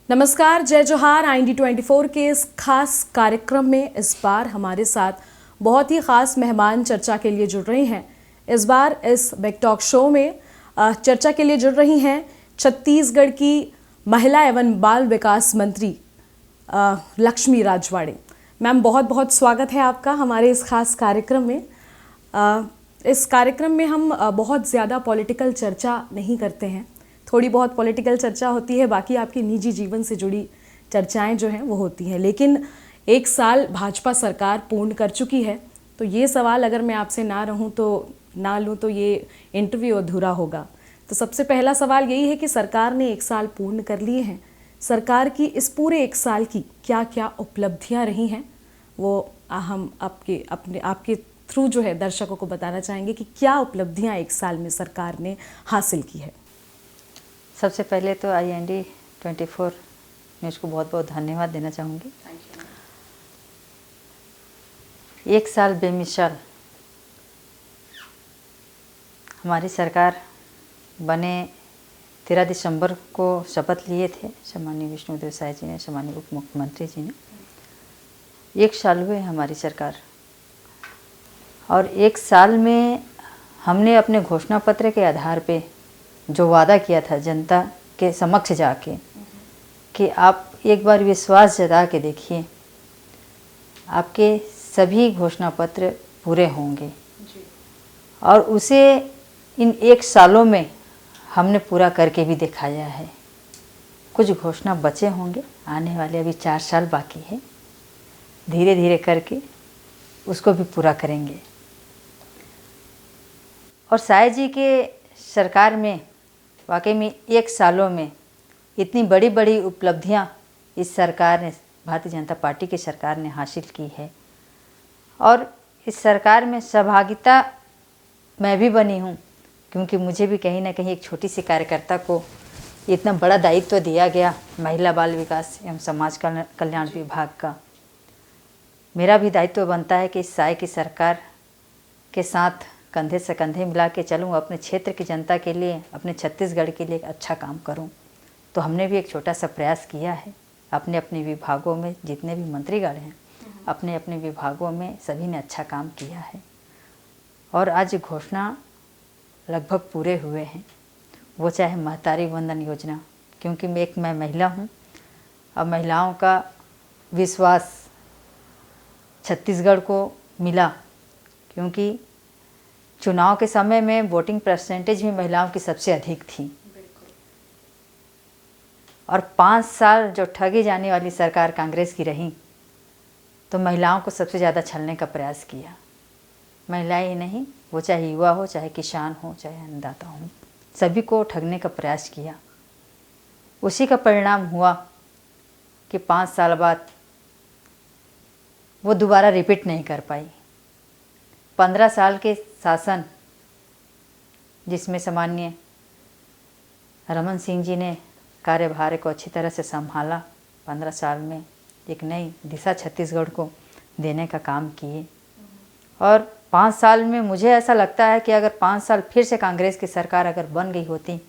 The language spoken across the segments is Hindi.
नमस्कार, जय जोहार। IND24 के इस खास कार्यक्रम में इस बार हमारे साथ बहुत ही ख़ास मेहमान चर्चा के लिए जुड़ रहे हैं। इस बार इस बिग टॉक शो में चर्चा के लिए जुड़ रही हैं छत्तीसगढ़ की महिला एवं बाल विकास मंत्री लक्ष्मी राजवाड़े। मैम, बहुत बहुत स्वागत है आपका हमारे इस खास कार्यक्रम में। इस कार्यक्रम में हम बहुत ज़्यादा पॉलिटिकल चर्चा नहीं करते हैं, थोड़ी बहुत पॉलिटिकल चर्चा होती है, बाकी आपके निजी जीवन से जुड़ी चर्चाएं जो हैं वो होती हैं। लेकिन एक साल भाजपा सरकार पूर्ण कर चुकी है, तो ये सवाल अगर मैं आपसे ना लूँ तो ये इंटरव्यू अधूरा होगा। तो सबसे पहला सवाल यही है कि सरकार ने एक साल पूर्ण कर लिए हैं, सरकार की इस पूरे एक साल की क्या क्या उपलब्धियाँ रही हैं, वो हम आपके थ्रू जो है दर्शकों को बताना चाहेंगे कि क्या उपलब्धियाँ एक साल में सरकार ने हासिल की है। सबसे पहले तो IND24 न्यूज़ को बहुत बहुत धन्यवाद देना चाहूँगी। एक साल बेमिसाल हमारी सरकार बने 13 दिसंबर को शपथ लिए थे सम्माननीय विष्णुदेव साय जी ने, सम्माननीय उप मुख्यमंत्री जी ने। एक साल हुए हमारी सरकार, और एक साल में हमने अपने घोषणा पत्र के आधार पे जो वादा किया था जनता के समक्ष जाके कि आप एक बार विश्वास जता के देखिए, आपके सभी घोषणा पत्र पूरे होंगे। और उसे इन एक सालों में हमने पूरा करके भी दिखाया है। कुछ घोषणा बचे होंगे, आने वाले अभी 4 साल बाकी है, धीरे धीरे करके उसको भी पूरा करेंगे। और साय जी के सरकार में वाकई में एक सालों में इतनी बड़ी बड़ी उपलब्धियां इस सरकार ने, भारतीय जनता पार्टी की सरकार ने हासिल की है। और इस सरकार में सहभागिता मैं भी बनी हूं, क्योंकि मुझे भी कहीं ना कहीं एक छोटी सी कार्यकर्ता को इतना बड़ा दायित्व दिया गया महिला बाल विकास एवं समाज कल्याण विभाग का। मेरा भी दायित्व बनता है कि इस साय की सरकार के साथ कंधे से कंधे मिला के चलूँ, अपने क्षेत्र की जनता के लिए, अपने छत्तीसगढ़ के लिए अच्छा काम करूँ। तो हमने भी एक छोटा सा प्रयास किया है। अपने अपने विभागों में जितने भी मंत्रीगण हैं, अपने अपने विभागों में सभी ने अच्छा काम किया है। और आज घोषणा लगभग पूरे हुए हैं, वो चाहे महतारी वंदन योजना, क्योंकि मैं महिला हूँ और महिलाओं का विश्वास छत्तीसगढ़ को मिला, क्योंकि चुनाव के समय में वोटिंग परसेंटेज भी महिलाओं की सबसे अधिक थी। और 5 साल जो ठगी जाने वाली सरकार कांग्रेस की रही, तो महिलाओं को सबसे ज़्यादा छलने का प्रयास किया। महिलाएं ही नहीं, वो चाहे युवा हो, चाहे किसान हो, चाहे अन्नदाता हो, सभी को ठगने का प्रयास किया। उसी का परिणाम हुआ कि 5 साल बाद वो दोबारा रिपीट नहीं कर पाई। 15 साल के शासन, जिसमें सामान्य रमन सिंह जी ने कार्यभार को अच्छी तरह से संभाला, 15 साल में एक नई दिशा छत्तीसगढ़ को देने का काम किए। और 5 साल में मुझे ऐसा लगता है कि अगर 5 साल फिर से कांग्रेस की सरकार अगर बन गई होती,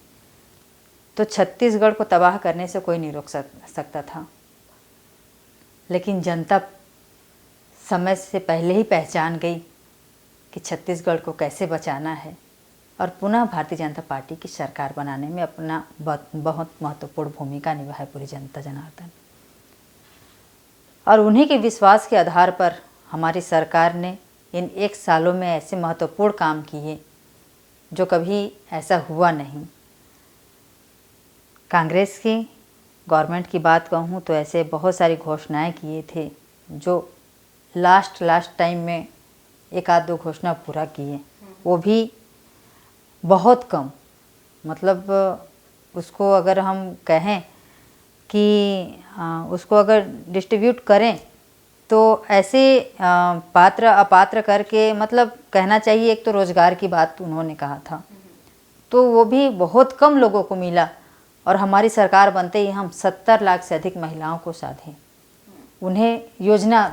तो छत्तीसगढ़ को तबाह करने से कोई नहीं रोक सकता था। लेकिन जनता समय से पहले ही पहचान गई कि छत्तीसगढ़ को कैसे बचाना है, और पुनः भारतीय जनता पार्टी की सरकार बनाने में अपना बहुत महत्वपूर्ण भूमिका निभाई पूरी जनता जनार्दन। और उन्हीं के विश्वास के आधार पर हमारी सरकार ने इन एक सालों में ऐसे महत्वपूर्ण काम किए जो कभी ऐसा हुआ नहीं। कांग्रेस की गवर्नमेंट की बात कहूँ तो ऐसे बहुत सारी घोषणाएं किए थे, जो लास्ट टाइम में 1-2 घोषणा पूरा किए, वो भी बहुत कम। मतलब उसको अगर हम कहें कि उसको अगर डिस्ट्रीब्यूट करें तो ऐसे पात्र अपात्र करके, मतलब कहना चाहिए, एक तो रोज़गार की बात उन्होंने कहा था, तो वो भी बहुत कम लोगों को मिला। और हमारी सरकार बनते ही हम 70 लाख से अधिक महिलाओं को साधे, उन्हें योजना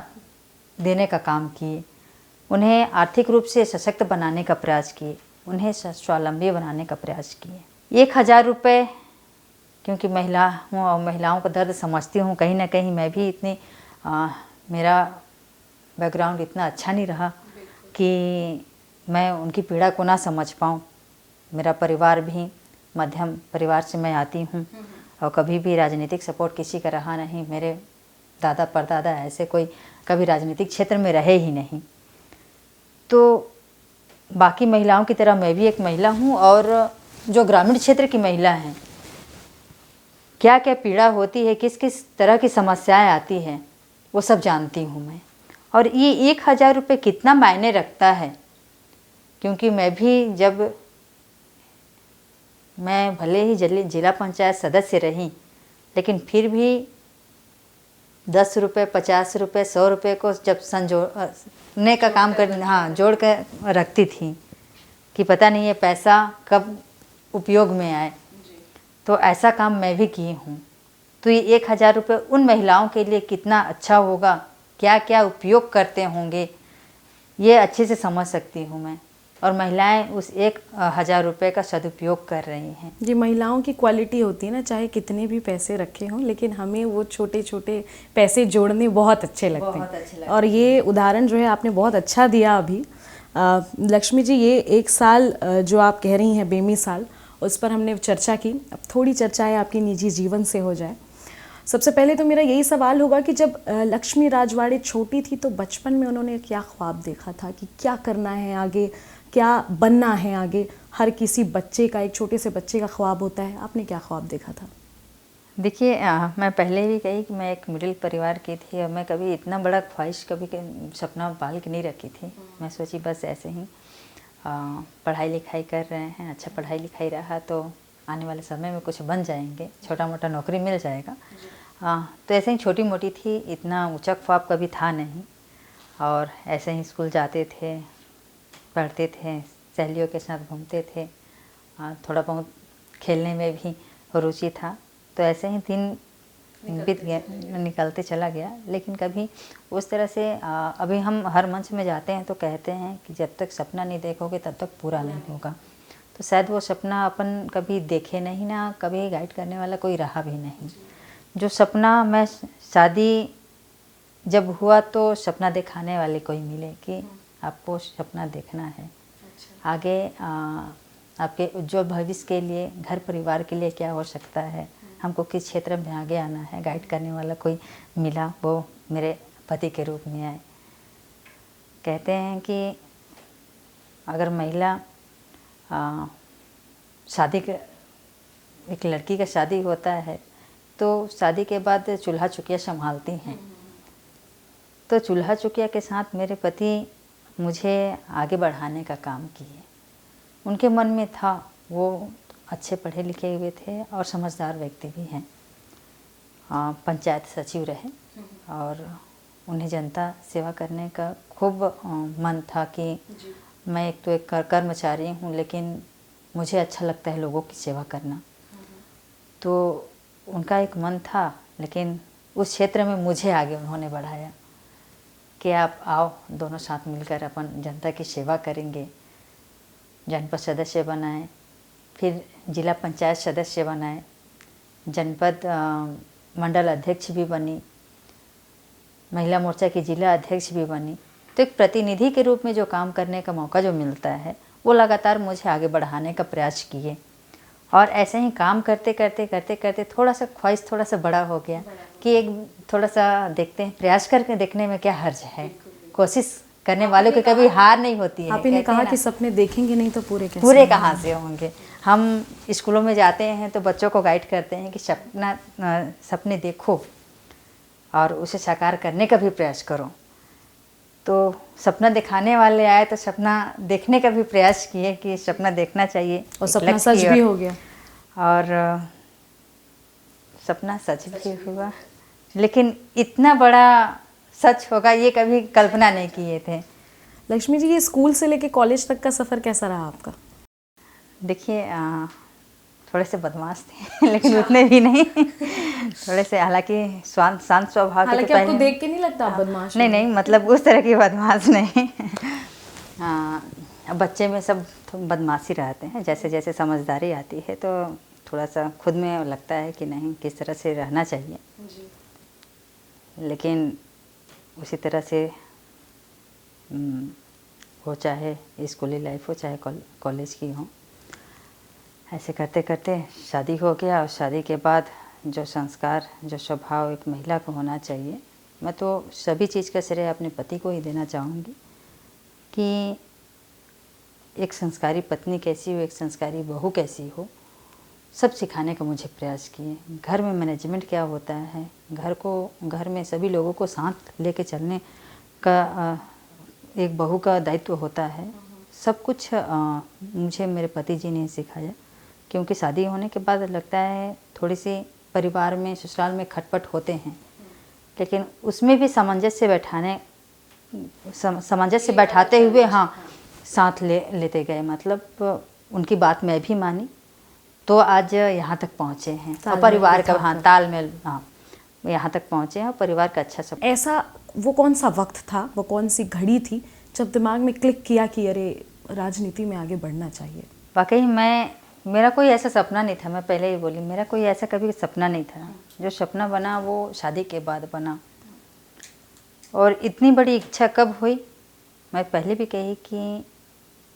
देने का काम किए, उन्हें आर्थिक रूप से सशक्त बनाने का प्रयास किए, उन्हें स्वावलंबी बनाने का प्रयास किए। 1000 रुपये क्योंकि महिला हूँ और महिलाओं का दर्द समझती हूँ। कहीं ना कहीं मैं भी इतनी मेरा बैकग्राउंड इतना अच्छा नहीं रहा कि मैं उनकी पीड़ा को ना समझ पाऊँ। मेरा परिवार भी मध्यम परिवार से मैं आती हूँ और कभी भी राजनीतिक सपोर्ट किसी का रहा नहीं। मेरे दादा परदादा ऐसे कोई कभी राजनीतिक क्षेत्र में रहे ही नहीं। तो बाकी महिलाओं की तरह मैं भी एक महिला हूँ और जो ग्रामीण क्षेत्र की महिला हैं, क्या क्या पीड़ा होती है, किस किस तरह की समस्याएं आती हैं, वो सब जानती हूँ मैं। और ये 1,000 रुपये कितना मायने रखता है, क्योंकि मैं भी जब मैं भले ही जिला पंचायत सदस्य रही, लेकिन फिर भी 10 रुपये, 50 रुपये, 100 रुपये को जब संजोड़ने का काम कर जोड़ कर रखती थी कि पता नहीं ये पैसा कब उपयोग में आए। तो ऐसा काम मैं भी की हूँ। तो ये 1,000 रुपये उन महिलाओं के लिए कितना अच्छा होगा, क्या क्या उपयोग करते होंगे, ये अच्छे से समझ सकती हूँ मैं। और महिलाएं उस 1,000 रुपये का सदुपयोग कर रही हैं। ये महिलाओं की क्वालिटी होती है ना, चाहे कितने भी पैसे रखे हों, लेकिन हमें वो छोटे छोटे पैसे जोड़ने बहुत अच्छे लगते हैं। और ये उदाहरण जो है आपने बहुत अच्छा दिया अभी। लक्ष्मी जी, ये 1 साल जो आप कह रही हैं बेमिसाल, उस पर हमने चर्चा की। अब थोड़ी चर्चाएं आपकी निजी जीवन से हो जाए। सबसे पहले तो मेरा यही सवाल होगा कि जब लक्ष्मी राजवाड़े छोटी थी तो बचपन में उन्होंने क्या ख्वाब देखा था कि क्या करना है आगे, क्या बनना है आगे? हर किसी बच्चे का, एक छोटे से बच्चे का ख्वाब होता है। आपने क्या ख्वाब देखा था? देखिए, मैं पहले भी कही कि मैं एक मिडिल परिवार की थी और मैं कभी इतना बड़ा ख्वाहिश कभी सपना पाल के नहीं रखी थी। मैं सोची बस ऐसे ही पढ़ाई लिखाई कर रहे हैं, अच्छा पढ़ाई लिखाई रहा तो आने वाले समय में कुछ बन जाएंगे, छोटा मोटा नौकरी मिल जाएगा। तो ऐसे ही छोटी मोटी थी, इतना ऊंचा ख्वाब कभी था नहीं। और ऐसे ही स्कूल जाते थे, पढ़ते थे, सहेलियों के साथ घूमते थे, थोड़ा बहुत खेलने में भी रुचि था। तो ऐसे ही दिन बीत गया, निकलते चला गया। लेकिन कभी उस तरह से अभी हम हर मंच में जाते हैं तो कहते हैं कि जब तक सपना नहीं देखोगे तब तक पूरा नहीं होगा। तो शायद वो सपना अपन कभी देखे नहीं, ना कभी गाइड करने वाला कोई रहा भी नहीं। जो सपना मैं शादी जब हुआ तो सपना दिखाने वाले कोई मिले कि आपको सपना देखना है, आगे आपके उज्जवल भविष्य के लिए, घर परिवार के लिए क्या हो सकता है, हमको किस क्षेत्र में आगे आना है, गाइड करने वाला कोई मिला। वो मेरे पति के रूप में आए। कहते हैं कि अगर महिला शादी के, एक लड़की का शादी होता है तो शादी के बाद चूल्हा चुकिया संभालती हैं। तो चूल्हा चुकिया के साथ मेरे पति मुझे आगे बढ़ाने का काम किए। उनके मन में था, वो अच्छे पढ़े लिखे हुए थे और समझदार व्यक्ति भी हैं। पंचायत सचिव रहे और उन्हें जनता सेवा करने का खूब मन था कि मैं एक तो एक कर्मचारी हूँ, लेकिन मुझे अच्छा लगता है लोगों की सेवा करना। तो उनका एक मन था, लेकिन उस क्षेत्र में मुझे आगे उन्होंने बढ़ाया कि आप आओ, दोनों साथ मिलकर अपन जनता की सेवा करेंगे। जनपद सदस्य बनाए, फिर जिला पंचायत सदस्य बनाए, जनपद मंडल अध्यक्ष भी बनी, महिला मोर्चा की जिला अध्यक्ष भी बनी। तो एक प्रतिनिधि के रूप में जो काम करने का मौका जो मिलता है, वो लगातार मुझे आगे बढ़ाने का प्रयास किए। और ऐसे ही काम करते करते करते करते थोड़ा सा ख्वाहिश थोड़ा सा बड़ा हो गया कि एक थोड़ा सा देखते हैं, प्रयास करके देखने में क्या हर्ज है। कोशिश करने वालों की कभी हार नहीं होती है। आपने कहा कि सपने देखेंगे नहीं तो पूरे कहाँ से होंगे। हम स्कूलों में जाते हैं तो बच्चों को गाइड करते हैं कि सपने देखो और उसे साकार करने का भी प्रयास करो। तो सपना दिखाने वाले आए तो सपना देखने का भी प्रयास किए कि सपना देखना चाहिए, और सपना सच भी हो गया। और सपना सच भी हुआ, लेकिन इतना बड़ा सच होगा ये कभी कल्पना नहीं किए थे। लक्ष्मी जी, ये स्कूल से लेके कॉलेज तक का सफ़र कैसा रहा आपका? देखिए, थोड़े से बदमाश थे लेकिन उतने भी नहीं। थोड़े से, हालांकि शांत स्वभाव के। हालांकि आपको देख के नहीं लगता आप बदमाश? नहीं, मतलब उस तरह की बदमाश नहीं। बच्चे में सब बदमाशी रहते हैं, जैसे जैसे समझदारी आती है तो थोड़ा सा खुद में लगता है कि नहीं किस तरह से रहना चाहिए, लेकिन उसी तरह से हो, चाहे स्कूली लाइफ हो चाहे कॉलेज की हो, ऐसे करते करते शादी हो गया। और शादी के बाद जो संस्कार, जो स्वभाव एक महिला को होना चाहिए, मैं तो सभी चीज़ का श्रेय अपने पति को ही देना चाहूँगी कि एक संस्कारी पत्नी कैसी हो, एक संस्कारी बहू कैसी हो, सब सिखाने का मुझे प्रयास किए। घर में मैनेजमेंट क्या होता है, घर में सभी लोगों को साथ लेके चलने का एक बहू का दायित्व होता है। सब कुछ मुझे मेरे पति जी ने सिखाया, क्योंकि शादी होने के बाद लगता है थोड़ी सी परिवार में, ससुराल में खटपट होते हैं, लेकिन उसमें भी सामंजस्य बैठाते हुए हाँ साथ लेते गए। मतलब उनकी बात मैं भी मानी तो आज यहाँ तक पहुँचे हैं। और परिवार का हाँ तालमेल, हाँ यहाँ तक पहुँचे हैं और परिवार का अच्छा सब। ऐसा वो कौन सा वक्त था, वो कौन सी घड़ी थी जब दिमाग में क्लिक किया कि अरे राजनीति में आगे बढ़ना चाहिए? वाकई मेरा कोई ऐसा सपना नहीं था। मैं पहले ही बोली, मेरा कोई ऐसा कभी सपना नहीं था। जो सपना बना वो शादी के बाद बना। और इतनी बड़ी इच्छा कब हुई, मैं पहले भी कही कि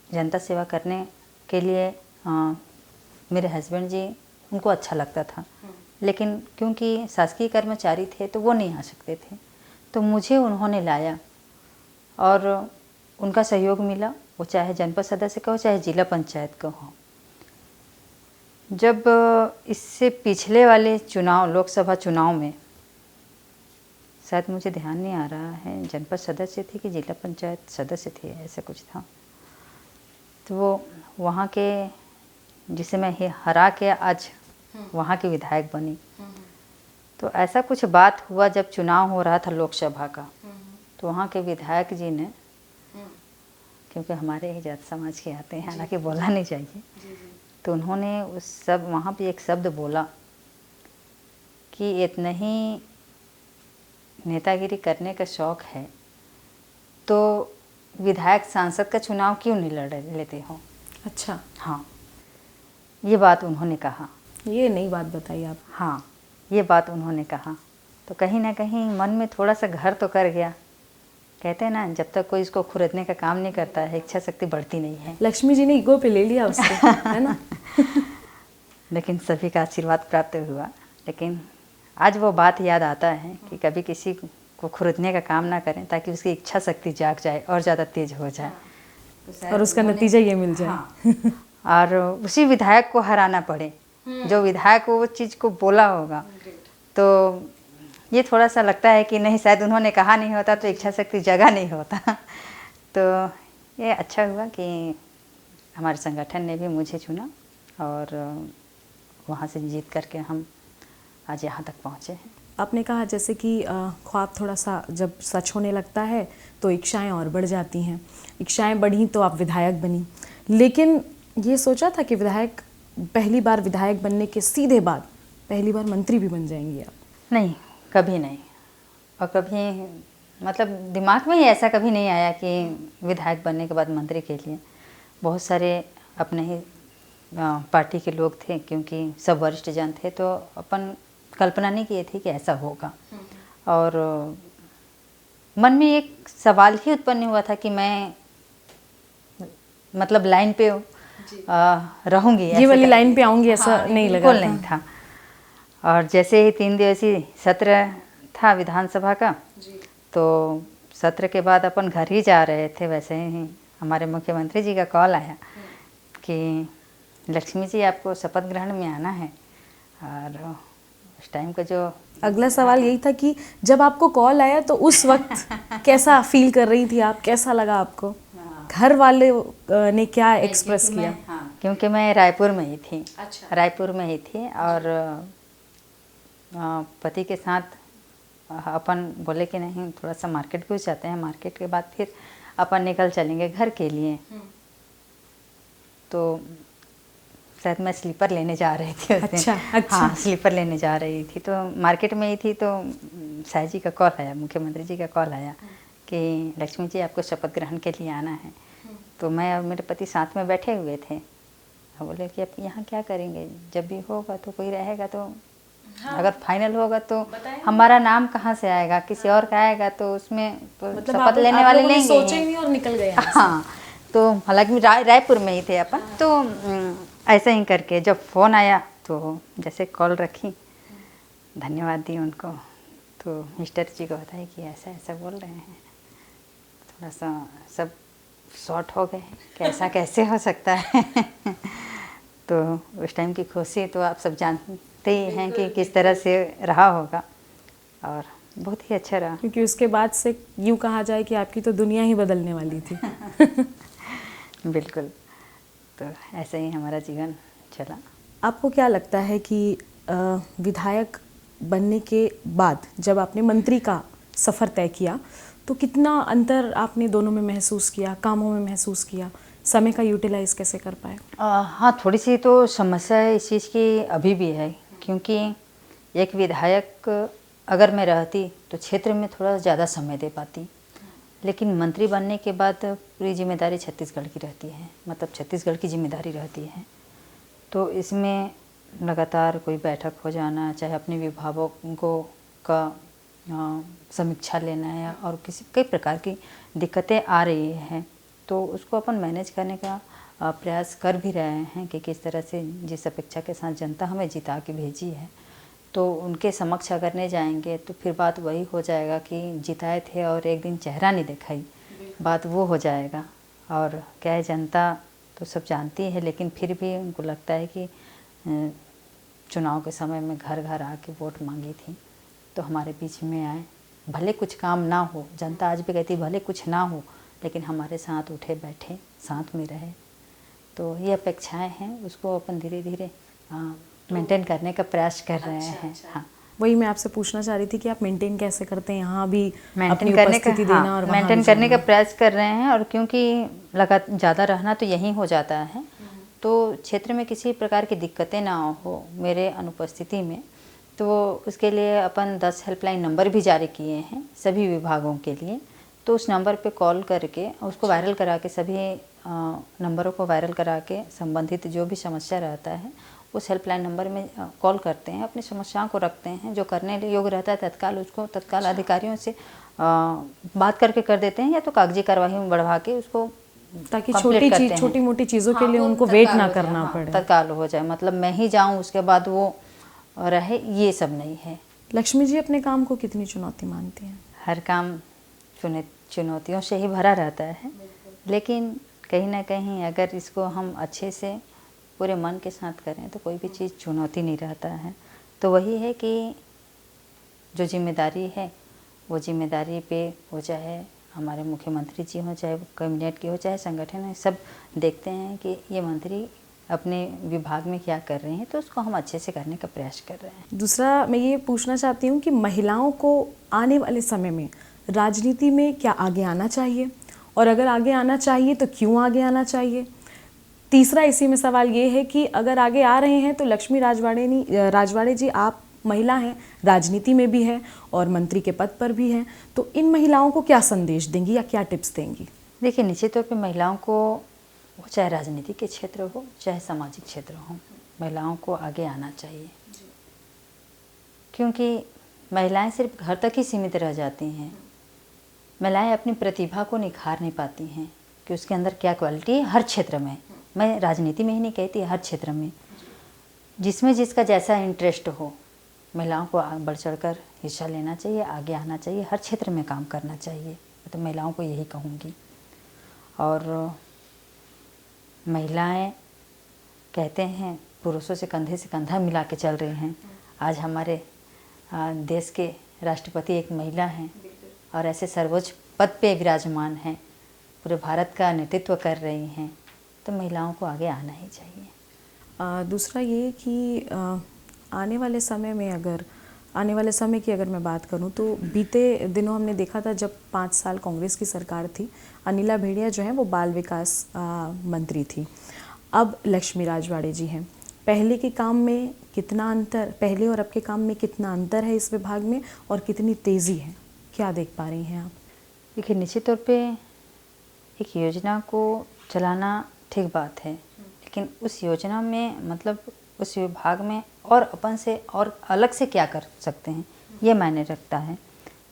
जनता सेवा करने के लिए मेरे हस्बैंड जी, उनको अच्छा लगता था, लेकिन क्योंकि शासकीय कर्मचारी थे तो वो नहीं आ सकते थे, तो मुझे उन्होंने लाया और उनका सहयोग मिला। वो चाहे जनपद सदस्य का हो चाहे जिला पंचायत का हो। जब इससे पिछले वाले चुनाव, लोकसभा चुनाव में, शायद मुझे ध्यान नहीं आ रहा है जनपद सदस्य थी कि जिला पंचायत सदस्य थी, ऐसा कुछ था, तो वो वहाँ के जिसे मैं हरा के आज वहाँ की विधायक बनी। तो ऐसा कुछ बात हुआ जब चुनाव हो रहा था लोकसभा का, तो वहाँ के विधायक जी ने, क्योंकि हमारे ही जात समाज के आते हैं, हालांकि बोलना नहीं चाहिए, तो उन्होंने वहाँ पे एक शब्द बोला कि इतना ही नेतागिरी करने का शौक है तो विधायक सांसद का चुनाव क्यों नहीं लड़ लेते हो। अच्छा, हाँ, ये बात उन्होंने कहा। ये नई बात बताई आप। हाँ, ये बात उन्होंने कहा तो कहीं ना कहीं मन में थोड़ा सा घर तो कर गया। कहते हैं ना, जब तक कोई इसको खुरदने का काम नहीं करता है, इच्छा शक्ति बढ़ती नहीं है। लक्ष्मी जी ने ईगो पे ले लिया उसको, है ना? लेकिन सभी का आशीर्वाद प्राप्त हुआ। लेकिन आज वो बात याद आता है कि कभी किसी को खुरदने का काम ना करें, ताकि उसकी इच्छा शक्ति जाग जाए और ज़्यादा तेज हो जाए, और उसका नतीजा ये मिल जाए। हाँ। और उसी विधायक को हराना पड़े जो विधायक वो चीज़ को बोला होगा। तो ये थोड़ा सा लगता है कि नहीं, शायद उन्होंने कहा नहीं होता तो इच्छा शक्ति जगा नहीं होता। तो ये अच्छा हुआ कि हमारे संगठन ने भी मुझे चुना और वहाँ से जीत करके हम आज यहाँ तक पहुँचे हैं। आपने कहा जैसे कि ख्वाब थोड़ा सा जब सच होने लगता है तो इच्छाएं और बढ़ जाती हैं। इच्छाएं बढ़ी तो आप विधायक बनी, लेकिन ये सोचा था कि पहली बार विधायक बनने के सीधे बाद पहली बार मंत्री भी बन जाएंगी आप? नहीं, कभी नहीं। और कभी मतलब दिमाग में ही ऐसा कभी नहीं आया कि विधायक बनने के बाद मंत्री के लिए। बहुत सारे अपने ही पार्टी के लोग थे, क्योंकि सब वरिष्ठ जन थे, तो अपन कल्पना नहीं किए थे कि ऐसा होगा। और मन में एक सवाल ही उत्पन्न हुआ था कि मैं मतलब लाइन पे रहूंगी, ये वाली लाइन पे आऊंगी, ऐसा हाँ, नहीं लगा बिल्कुल नहीं था। और जैसे ही 3 दिवसीय सत्र था विधानसभा का, तो सत्र के बाद अपन घर ही जा रहे थे, वैसे ही हमारे मुख्यमंत्री जी का कॉल आया कि लक्ष्मी जी आपको शपथ ग्रहण में आना है। और उस टाइम का जो अगला सवाल यही था कि जब आपको कॉल आया तो उस वक्त कैसा फील कर रही थी आप, कैसा लगा आपको? घर वाले ने क्या एक्सप्रेस किया? क्योंकि मैं रायपुर में ही थी। अच्छा। रायपुर में ही थी और पति के साथ अपन बोले कि नहीं, थोड़ा सा मार्केट भी जाते हैं, मार्केट के बाद फिर अपन निकल चलेंगे घर के लिए। तो शायद मैं स्लीपर लेने जा रही थी उस दिन। अच्छा। हाँ, स्लीपर लेने जा रही थी, तो मार्केट में ही थी, तो साई जी का कॉल आया, मुख्यमंत्री जी का कॉल आया कि लक्ष्मी जी आपको शपथ ग्रहण के लिए आना है। तो मैं और मेरे पति साथ में बैठे हुए थे तो बोले कि अब यहाँ क्या करेंगे, जब भी होगा तो कोई रहेगा तो अगर फाइनल होगा तो हमारा नाम कहाँ से आएगा, किसी और का आएगा तो उसमें तो मतलब शपथ लेने वाले लेंगे सोचे ही ही। नहीं और निकल गए यहाँ से। हाँ, तो हालांकि रायपुर में ही थे अपन, तो ऐसे ही करके जब फ़ोन आया तो जैसे कॉल रखी, धन्यवाद दी उनको, तो मिस्टर जी को बताया कि ऐसा ऐसा बोल रहे हैं, थोड़ा सा सब शॉर्ट हो गए कि ऐसा कैसे हो सकता है। तो उस टाइम की खुशी तो आप सब जानते ही हैं कि किस तरह से रहा होगा, और बहुत ही अच्छा रहा। क्योंकि उसके बाद से यूँ कहा जाए कि आपकी तो दुनिया ही बदलने वाली थी। बिल्कुल, तो ऐसे ही हमारा जीवन चला। आपको क्या लगता है कि विधायक बनने के बाद जब आपने मंत्री का सफ़र तय किया तो कितना अंतर आपने दोनों में महसूस किया, कामों में महसूस किया, समय का यूटिलाइज कैसे कर पाए? हाँ, थोड़ी सी तो समस्या इस चीज़ की अभी भी है, क्योंकि एक विधायक अगर मैं रहती तो क्षेत्र में थोड़ा ज़्यादा समय दे पाती, लेकिन मंत्री बनने के बाद पूरी जिम्मेदारी छत्तीसगढ़ की रहती है, मतलब छत्तीसगढ़ की जिम्मेदारी रहती है। तो इसमें लगातार कोई बैठक हो जाना, चाहे अपने विभागों को का समीक्षा लेना है, और किसी कई प्रकार की दिक्कतें आ रही हैं, तो उसको अपन मैनेज करने का प्रयास कर भी रहे हैं कि किस तरह से जिस अपेक्षा के साथ जनता हमें जिता के भेजी है, तो उनके समक्ष अगर नहीं जाएंगे तो फिर बात वही हो जाएगा कि जिताए थे और एक दिन चेहरा नहीं दिखाई, बात वो हो जाएगा। और क्या है, जनता तो सब जानती है, लेकिन फिर भी उनको लगता है कि चुनाव के समय में घर घर आके वोट मांगी थी तो हमारे बीच में आए, भले कुछ काम ना हो, जनता आज भी कहती भले कुछ ना हो लेकिन हमारे साथ उठे बैठे, साथ में रहे। तो ये अपेक्षाएं हैं, उसको अपन धीरे धीरे मेंटेन करने का प्रयास कर रहे हैं। हाँ, वही मैं आपसे पूछना चाह रही थी कि आप मेंटेन कैसे करते हैं, यहाँ भी मेंटेन करने का, देना और मेंटेन करने का प्रयास कर रहे हैं। और क्योंकि लगातार ज़्यादा रहना तो यहीं हो जाता है, तो क्षेत्र में किसी प्रकार की दिक्कतें ना हो मेरे अनुपस्थिति में, तो उसके लिए अपन 10 हेल्पलाइन नंबर भी जारी किए हैं सभी विभागों के लिए। तो उस नंबर पे कॉल करके उसको वायरल करा के, सभी नंबरों को वायरल करा के संबंधित जो भी समस्या रहता है उस हेल्पलाइन नंबर में कॉल करते हैं, अपनी समस्याओं को रखते हैं, जो करने योग्य रहता है तत्काल उसको तत्काल अधिकारियों से बात करके कर देते हैं, या तो कागजी कार्रवाई में बढ़वा के उसको, ताकि छोटी मोटी चीज़ों के लिए उनको वेट ना करना पड़े, तत्काल हो जाए। मतलब मैं ही जाऊं उसके बाद वो रहे, ये सब नहीं है। लक्ष्मी जी अपने काम को कितनी चुनौती मानती हैं? हर काम चुनौतियों से ही भरा रहता है, लेकिन कहीं ना कहीं अगर इसको हम अच्छे से पूरे मन के साथ करें तो कोई भी चीज़ चुनौती नहीं रहता है। तो वही है कि जो जिम्मेदारी है वो जिम्मेदारी पे, वो चाहे हमारे मुख्यमंत्री जी हों, चाहे कैबिनेट की हो, चाहे संगठन है, सब देखते हैं कि ये मंत्री अपने विभाग में क्या कर रहे हैं, तो उसको हम अच्छे से करने का प्रयास कर रहे हैं। दूसरा मैं ये पूछना चाहती हूँ कि महिलाओं को आने वाले समय में राजनीति में क्या आगे आना चाहिए, और अगर आगे आना चाहिए तो क्यों आगे आना चाहिए? तीसरा इसी में सवाल ये है कि अगर आगे आ रहे हैं तो लक्ष्मी राजवाड़े जी, आप महिला हैं, राजनीति में भी हैं और मंत्री के पद पर भी हैं, तो इन महिलाओं को क्या संदेश देंगी या क्या टिप्स देंगी? देखिए, निश्चित तौर पे महिलाओं को, वो चाहे राजनीति के क्षेत्र हो चाहे सामाजिक क्षेत्र हो, महिलाओं को आगे आना चाहिए, क्योंकि महिलाएं सिर्फ घर तक ही सीमित रह जाती हैं। महिलाएं अपनी प्रतिभा को निखार नहीं पाती हैं कि उसके अंदर क्या क्वालिटी है। हर क्षेत्र में, मैं राजनीति में ही नहीं कहती, हर क्षेत्र में जिसमें जिसका जैसा इंटरेस्ट हो, महिलाओं को बढ़ चढ़कर हिस्सा लेना चाहिए, आगे आना चाहिए, हर क्षेत्र में काम करना चाहिए। तो महिलाओं को यही कहूँगी। और महिलाएं कहते हैं पुरुषों से कंधा मिला के चल रहे हैं। आज हमारे देश के राष्ट्रपति एक महिला हैं और ऐसे सर्वोच्च पद पे विराजमान हैं, पूरे भारत का नेतृत्व कर रही हैं, तो महिलाओं को आगे आना ही चाहिए। दूसरा ये कि आने वाले समय की अगर मैं बात करूं तो बीते दिनों हमने देखा था जब 5 साल कांग्रेस की सरकार थी, अनिला भेड़िया जो हैं वो बाल विकास मंत्री थी, अब लक्ष्मी राजवाड़े जी हैं। पहले के काम में कितना अंतर, पहले और अब के काम में कितना अंतर है इस विभाग में, और कितनी तेज़ी है, क्या देख पा रही हैं आप? देखिए, निश्चित तौर पे एक योजना को चलाना ठीक बात है, लेकिन उस योजना में मतलब उस विभाग में और अपन से और अलग से क्या कर सकते हैं, ये मायने रखता है।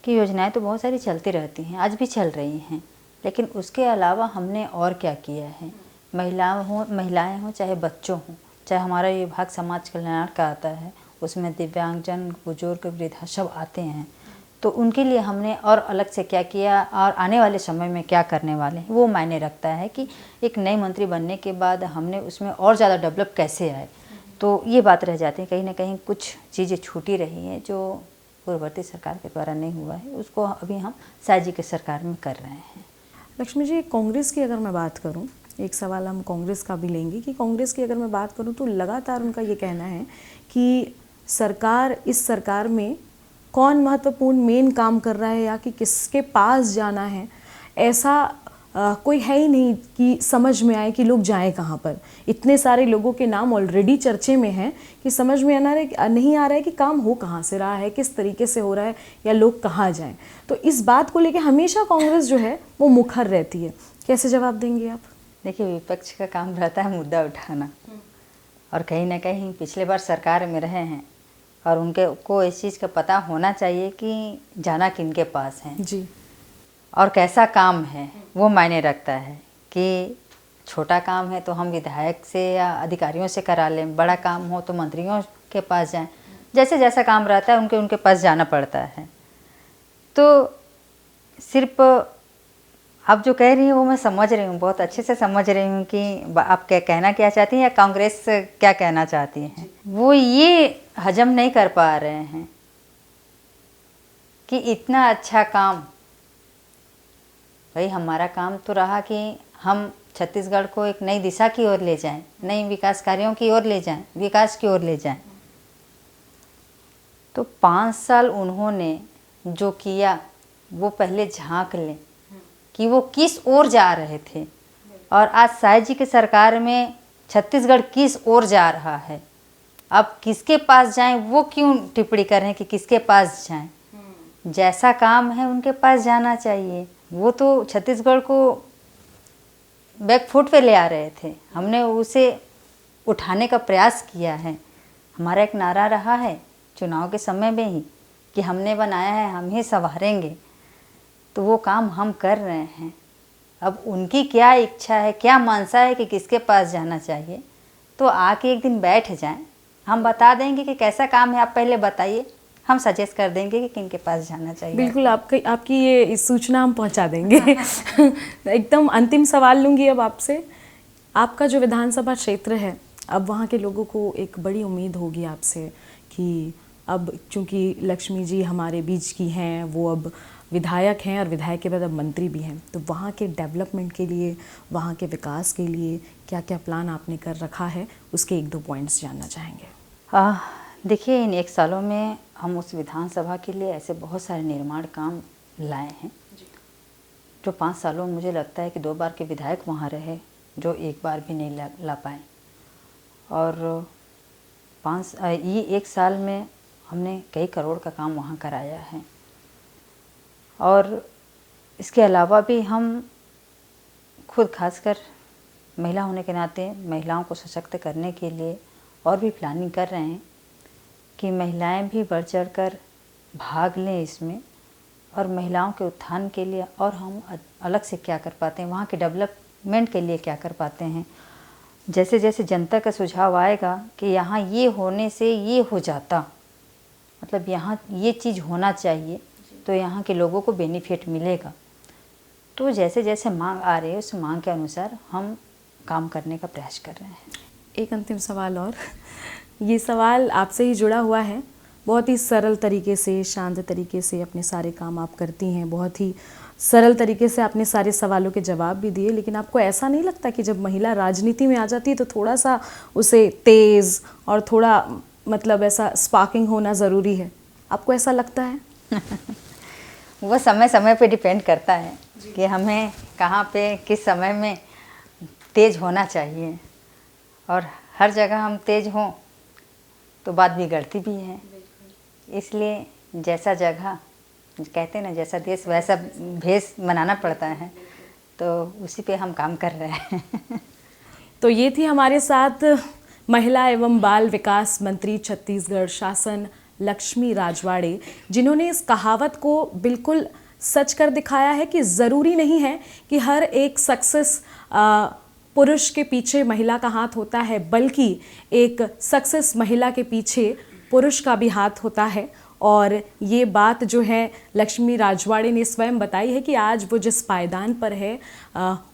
कि योजनाएं तो बहुत सारी चलती रहती हैं, आज भी चल रही हैं, लेकिन उसके अलावा हमने और क्या किया है। महिलाएं हों चाहे बच्चों हों, चाहे हमारा ये विभाग समाज कल्याण का आता है, उसमें दिव्यांगजन, बुजुर्ग, वृद्धा सब आते हैं, तो उनके लिए हमने और अलग से क्या किया और आने वाले समय में क्या करने वाले हैं, वो मायने रखता है। कि एक नई मंत्री बनने के बाद हमने उसमें और ज़्यादा डेवलप कैसे आए, तो ये बात रह जाती है। कहीं ना कहीं कुछ चीज़ें छूटी रही हैं जो पूर्ववर्ती सरकार के द्वारा नहीं हुआ है, उसको अभी हम साय जी के सरकार में कर रहे हैं। लक्ष्मी जी, कांग्रेस की अगर मैं बात करूं, एक सवाल हम कांग्रेस का भी लेंगे कि कांग्रेस की अगर मैं बात करूं तो लगातार उनका ये कहना है कि इस सरकार में कौन महत्वपूर्ण मेन काम कर रहा है या कि किसके पास जाना है, ऐसा कोई है ही नहीं कि समझ में आए कि लोग जाएं कहाँ पर। इतने सारे लोगों के नाम ऑलरेडी चर्चे में हैं कि समझ में नहीं आ रहा है कि काम हो कहाँ से रहा है, किस तरीके से हो रहा है, या लोग कहाँ जाएं। तो इस बात को लेकर हमेशा कांग्रेस जो है वो मुखर रहती है। कैसे जवाब देंगे आप? देखिए, विपक्ष का काम रहता है मुद्दा उठाना, और कहीं ना कहीं पिछले बार सरकार में रहे हैं और उनके को इस चीज़ का पता होना चाहिए कि जाना किनके पास है जी, और कैसा काम है, वो मायने रखता है। कि छोटा काम है तो हम विधायक से या अधिकारियों से करा लें, बड़ा काम हो तो मंत्रियों के पास जाएं, जैसे जैसा काम रहता है उनके पास जाना पड़ता है। तो सिर्फ आप जो कह रही हैं वो मैं समझ रही हूँ, बहुत अच्छे से समझ रही हूँ कि आप क्या कहना क्या चाहती हैं या कांग्रेस क्या कहना चाहती हैं। वो ये हजम नहीं कर पा रहे हैं कि इतना अच्छा काम, भाई हमारा काम तो रहा कि हम छत्तीसगढ़ को एक नई दिशा की ओर ले जाएं, नई विकास कार्यों की ओर ले जाएं, विकास की ओर ले जाएं। तो 5 साल उन्होंने जो किया वो पहले झांक लें कि वो किस ओर जा रहे थे, और आज साय जी की सरकार में छत्तीसगढ़ किस ओर जा रहा है। अब किसके पास जाएं वो क्यों टिप्पणी कर रहे हैं कि किसके पास जाएं। जैसा काम है उनके पास जाना चाहिए। वो तो छत्तीसगढ़ को बैकफुट पे ले आ रहे थे, हमने उसे उठाने का प्रयास किया है। हमारा एक नारा रहा है चुनाव के समय में ही कि हमने बनाया है, हम ही संवारेंगे। तो वो काम हम कर रहे हैं। अब उनकी क्या इच्छा है, क्या मानसा है कि किसके पास जाना चाहिए, तो आके एक दिन बैठ जाएं, हम बता देंगे कि कैसा काम है, आप पहले बताइए, हम सजेस्ट कर देंगे कि किन के पास जाना चाहिए। बिल्कुल, आपकी ये सूचना हम पहुंचा देंगे। एकदम अंतिम सवाल लूँगी अब आपसे। आपका जो विधानसभा क्षेत्र है, अब वहाँ के लोगों को एक बड़ी उम्मीद होगी आपसे कि अब चूँकि लक्ष्मी जी हमारे बीच की हैं, वो अब विधायक हैं और विधायक के बाद अब मंत्री भी हैं, तो वहाँ के डेवलपमेंट के लिए, वहाँ के विकास के लिए क्या क्या प्लान आपने कर रखा है, उसके 1-2 पॉइंट्स जानना चाहेंगे। देखिए, इन 1 सालों में हम उस विधानसभा के लिए ऐसे बहुत सारे निर्माण काम लाए हैं जो 5 सालों में मुझे लगता है कि 2 बार के विधायक वहाँ रहे जो 1 बार भी नहीं ला पाए। और ये 1 साल में हमने कई करोड़ का काम वहाँ कराया है। और इसके अलावा भी हम खुद खासकर महिला होने के नाते महिलाओं को सशक्त करने के लिए और भी प्लानिंग कर रहे हैं कि महिलाएं भी बढ़ चढ़ कर भाग लें इसमें, और महिलाओं के उत्थान के लिए और हम अलग से क्या कर पाते हैं, वहाँ के डेवलपमेंट के लिए क्या कर पाते हैं। जैसे जैसे जनता का सुझाव आएगा कि यहाँ ये होने से ये हो जाता, मतलब यहाँ ये चीज़ होना चाहिए, तो यहाँ के लोगों को बेनिफिट मिलेगा। तो जैसे जैसे मांग आ रही है उस मांग के अनुसार हम काम करने का प्रयास कर रहे हैं। एक अंतिम सवाल और, ये सवाल आपसे ही जुड़ा हुआ है। बहुत ही सरल तरीके से, शांत तरीके से अपने सारे काम आप करती हैं, बहुत ही सरल तरीके से आपने सारे सवालों के जवाब भी दिए, लेकिन आपको ऐसा नहीं लगता कि जब महिला राजनीति में आ जाती है तो थोड़ा सा उसे तेज़ और थोड़ा मतलब ऐसा स्पार्किंग होना ज़रूरी है? आपको ऐसा लगता है? वो समय समय पे डिपेंड करता है कि हमें कहाँ पे किस समय में तेज़ होना चाहिए, और हर जगह हम तेज़ हों तो बात बिगड़ती भी है। इसलिए जैसा जगह, कहते हैं ना, जैसा देश वैसा भेष बनाना पड़ता है, तो उसी पे हम काम कर रहे हैं। तो ये थी हमारे साथ महिला एवं बाल विकास मंत्री छत्तीसगढ़ शासन लक्ष्मी राजवाड़े, जिन्होंने इस कहावत को बिल्कुल सच कर दिखाया है कि ज़रूरी नहीं है कि हर एक सक्सेस पुरुष के पीछे महिला का हाथ होता है, बल्कि एक सक्सेस महिला के पीछे पुरुष का भी हाथ होता है। और ये बात जो है लक्ष्मी राजवाड़े ने स्वयं बताई है कि आज वो जिस पायदान पर है,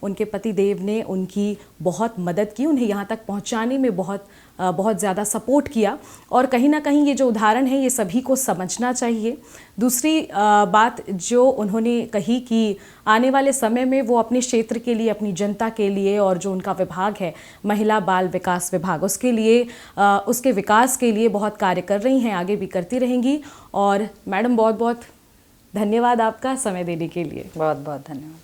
उनके पति देव ने उनकी बहुत मदद की, उन्हें यहाँ तक पहुँचाने में बहुत ज़्यादा सपोर्ट किया। और कहीं ना कहीं ये जो उदाहरण है ये सभी को समझना चाहिए। दूसरी बात जो उन्होंने कही कि आने वाले समय में वो अपने क्षेत्र के लिए, अपनी जनता के लिए, और जो उनका विभाग है महिला बाल विकास विभाग, उसके लिए, उसके विकास के लिए बहुत कार्य कर रही हैं, आगे भी करती रहेंगी। और मैडम बहुत बहुत धन्यवाद आपका समय देने के लिए। बहुत बहुत धन्यवाद।